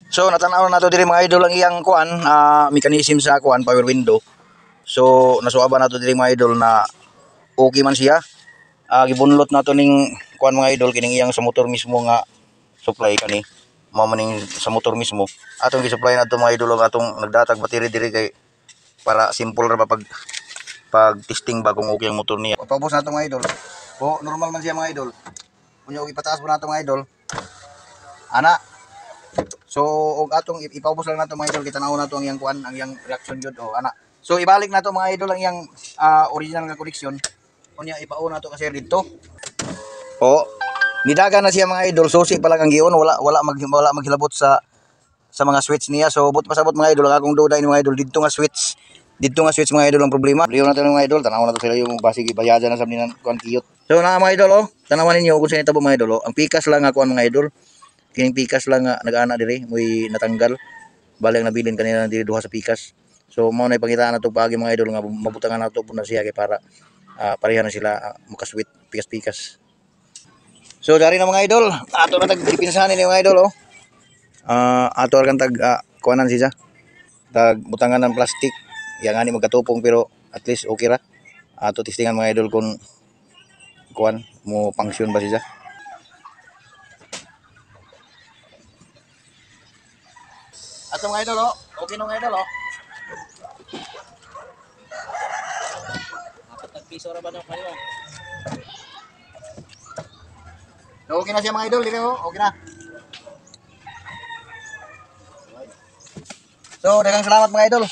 So natanaw na to diri mga idol ang iyang kuan, mechanism sa kuan power window. So nasuaba na to diri mga idol na okay man siya. Gibunlot na to ning kuan mga idol kining iyang sa motor mismo nga supply kani. Mao man ning sa motor mismo. Atong gi-supply na to mga idol ang atong nagdatag battery diri kay para simple ra ba pag testing ba kung okay ang motor niya. Paubos na to mga idol. O normal man siya mga idol. Unya og ipataas po na to mga idol. Ana. So og atong ipaubos lang nato mga idol kita naon nato ang iyang kuan, ang iyang reaction jud o ana. So ibalik nato mga idol ang iyang original nga connection. Unya ipaon nato kasi dito. O nidaga na siya mga idol, susi pa lang ang gion, wala maghilabot sa mga switch niya. So but pasabot mga idol, ang akong duda ini mga idol didto nga switch. Didto nga switch mga idol ang problema. Liyo nato mga idol, tanaw na to sila yung basig ibayadan na sa ninan kuan kiyot. So na mga idol tanawan ninyo kung sa itabo mga idol ang pikas lang nga kuan mga idol. Kining pikas lang nga nag-ana diri, moy natanggal. Bali ang nabilin kanina diri duha sa pikas. So mao na ipangitaan nato paagi mga idol nga mabutangan nato pud na siya kay para pareha na sila makaswit pikas-pikas. So dari na mga idol, ato na tagpinsahan ni mga idol ato kan tag kuanan siya. Tag butangan ng plastic. Yang ani magkatupong pero at least okay ra. Ato testingan mga idol kung kuan mo function ba siya. Ato mga idol okay no mga idol Apat piso ra ba daw kayo? Okay na siya mga idol, dito okay na. So, daghang salamat mga idol.